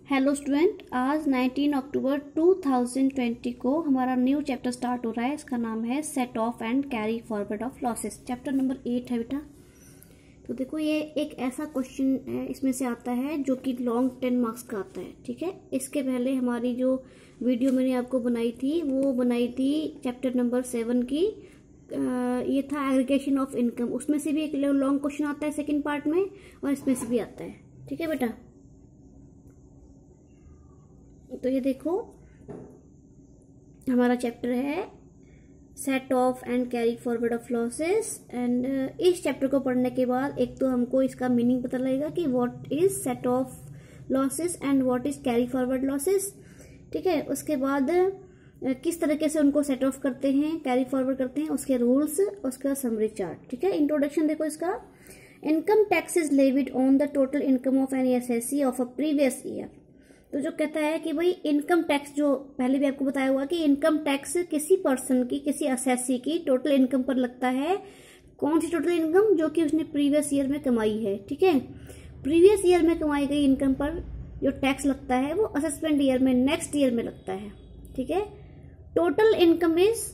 Hello student, आज 19 अक्टूबर 2020 को हमारा न्यू चैप्टर स्टार्ट हो रहा है। इसका नाम है set off and carry forward of losses. Chapter number 8 है बेटा। तो देखो, ये एक ऐसा क्वेश्चन इसमें से आता है जो कि लॉन्ग 10 मार्क्स का आता है। ठीक है, इसके पहले हमारी जो वीडियो मैंने आपको बनाई थी वो बनाई थी चैप्टर नंबर 7 की। ये था एग्रीगेशन ऑफ इनकम। उसमें से भी एक लॉन्ग क्वेश्चन आता है सेकेंड पार्ट में, और इसमें से भी आता है। ठीक है बेटा, तो ये देखो हमारा चैप्टर है set off and carry forward of losses. And इस चैप्टर को पढ़ने के बाद एक तो हमको इसका मीनिंग पता लगेगा कि what is set of losses and what is carry forward losses. ठीक है, उसके बाद किस तरीके से उनको सेट ऑफ करते हैं, कैरी फॉरवर्ड करते हैं, उसके रूल्स, उसका समरी चार्ट। ठीक है, इंट्रोडक्शन देखो इसका। Income tax is levied on the total income of any SSC of a previous year. तो जो कहता है कि भाई इनकम टैक्स, जो पहले भी आपको बताया हुआ कि इनकम टैक्स किसी पर्सन की, किसी असेसी की टोटल इनकम पर लगता है। कौन सी टोटल इनकम? जो कि उसने प्रीवियस ईयर में कमाई है। ठीक है, प्रीवियस ईयर में कमाई गई इनकम पर जो टैक्स लगता है वो असेसमेंट ईयर में, नेक्स्ट ईयर में लगता है। ठीक है, total income is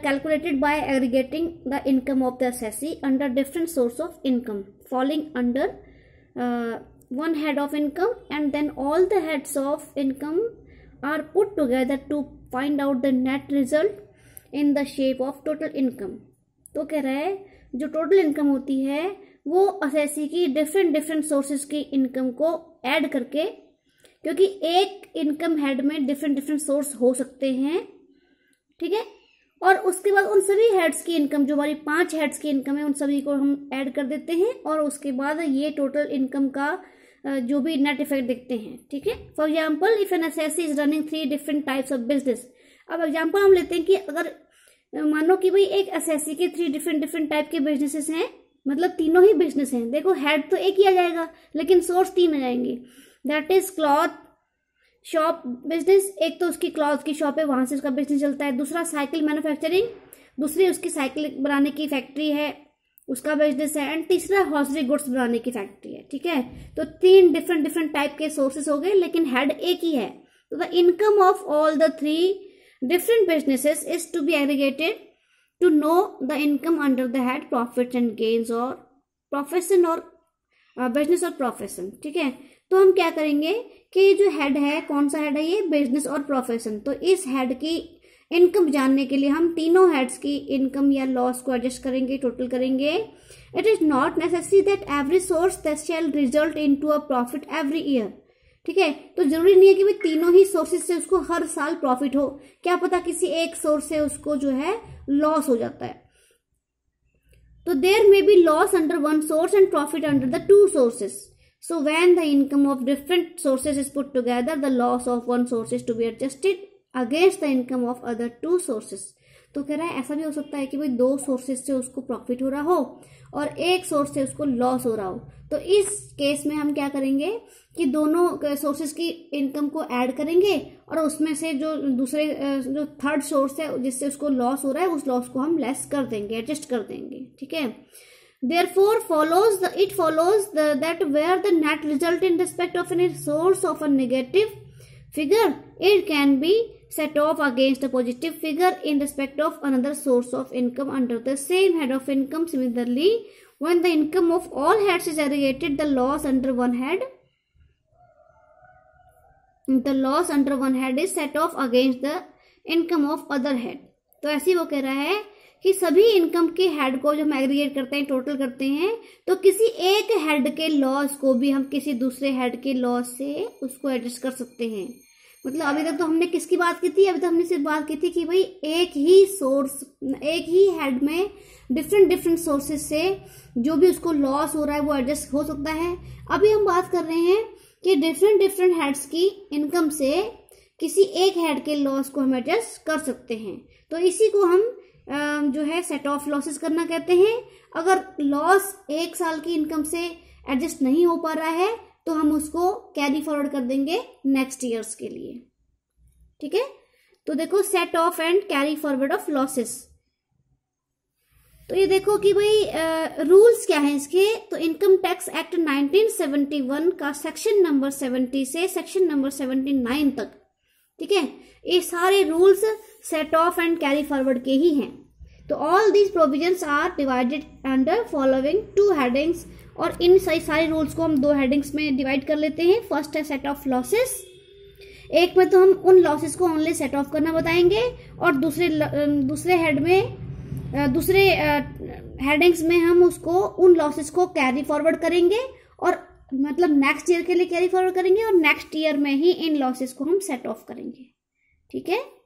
calculated by aggregating the income of the assessee under different source of income falling under one head of income, and then all the heads of income are put together to find out the net result in the shape of total income। तो कह रहा है जो total income होती है वो assessee की different sources की इनकम को ऐड करके, क्योंकि एक इनकम हेड में डिफरेंट सोर्स हो सकते हैं। ठीक है, और उसके बाद उन सभी हेड्स की इनकम, जो हमारी 5 हेड्स की इनकम है, उन सभी को हम ऐड कर देते हैं, और उसके बाद ये टोटल इनकम का जो भी नेट इफेक्ट देखते हैं। ठीक है, for example if an SSC is running 3 different types of business. अब एग्जाम्पल हम लेते हैं कि अगर मानो कि भाई एक एसएससी के 3 डिफरेंट टाइप के बिजनेसेस हैं, मतलब तीनों ही बिजनेस हैं। देखो, हेड तो एक ही आ जाएगा लेकिन सोर्स 3 आ जाएंगे। That is cloth shop business. एक तो उसकी क्लॉथ की शॉप है, वहां से उसका बिजनेस चलता है। दूसरा साइकिल मैन्युफैक्चरिंग, दूसरी उसकी साइकिल बनाने की फैक्ट्री है, उसका बिजनेस है। एंड तीसरा हॉस्टरी गुड्स बनाने की फैक्ट्री है। ठीक है, तो 3 डिफरेंट टाइप के सोर्सेस हो गए, लेकिन हेड एक ही है। तो the income of all the 3 different businesses is to be aggregated to know the income under the head profit and gains और प्रोफेशन और बिजनेस और प्रोफेशन। ठीक है, तो हम क्या करेंगे कि ये जो हेड है, कौन सा हेड है ये? बिजनेस और प्रोफेशन। तो इस हेड की इनकम जानने के लिए हम तीनों हेड्स की इनकम या लॉस को एडजस्ट करेंगे, टोटल करेंगे। It is not necessary that every source that shell result into a profit every year. ठीक है, तो जरूरी नहीं है कि भाई तीनों ही सोर्सेज से उसको हर साल प्रॉफिट हो। क्या पता किसी एक सोर्स से उसको जो है लॉस हो जाता है। तो there may be loss under one source and profit under the 2 sources. So when the income of different sources is put together, the loss of one source is to be adjusted against the income of other 2 sources। तो कह रहा है ऐसा भी हो सकता है कि भाई 2 सोर्सेज से उसको प्रॉफिट हो रहा हो और एक सोर्स से उसको लॉस हो रहा हो। तो इस केस में हम क्या करेंगे कि दोनों सोर्सेज की इनकम को ऐड करेंगे, और उसमें से जो दूसरे जो थर्ड सोर्स है जिससे उसको लॉस हो रहा है, उस लॉस को हम लेस कर देंगे, एडजस्ट कर देंगे। ठीक है, therefore it follows that where the net result in respect of any source of a negative figure, it can be set off against a positive figure in respect of another source of income under the same head of income. Similarly, when the income of all heads is aggregated, the loss under one head is set off against the income of other head। तो ऐसे वो कह रहा है कि सभी income के head को जो हम एग्रीगेट करते हैं, टोटल करते हैं, तो किसी एक हेड के लॉस को भी हम किसी दूसरे हेड के लॉस से उसको एडजस्ट कर सकते हैं। मतलब अभी तक तो हमने किसकी बात की थी? अभी तक हमने सिर्फ बात की थी कि भाई एक ही सोर्स, एक ही हेड में डिफरेंट सोर्सेज से जो भी उसको लॉस हो रहा है वो एडजस्ट हो सकता है। अभी हम बात कर रहे हैं कि डिफरेंट हेड्स की इनकम से किसी एक हेड के लॉस को हम एडजस्ट कर सकते हैं। तो इसी को हम जो है सेट ऑफ लॉसेस करना कहते हैं। अगर लॉस एक साल की इनकम से एडजस्ट नहीं हो पा रहा है तो हम उसको कैरी फॉरवर्ड कर देंगे नेक्स्ट ईयर्स के लिए। ठीक है, तो देखो set off and carry forward of losses. तो ये देखो कि भाई रूल्स क्या है इसके। तो इनकम टैक्स एक्ट 1971 का सेक्शन नंबर 70 से सेक्शन नंबर 79 तक, ठीक है, ये सारे rules set off and carry forward के ही हैं। तो all these provisions are divided under following 2 headings, और इन सारे रूल्स को हम 2 हेडिंग्स में डिवाइड कर लेते हैं। फर्स्ट है सेट ऑफ लॉसेस, एक में तो हम उन लॉसेस को ओनली सेट ऑफ करना बताएंगे, और दूसरे हेडिंग्स में हम उसको उन लॉसेस को कैरी फॉरवर्ड करेंगे, और मतलब नेक्स्ट ईयर के लिए कैरी फॉरवर्ड करेंगे, और नेक्स्ट ईयर में ही इन लॉसेस को हम सेट ऑफ करेंगे। ठीक है।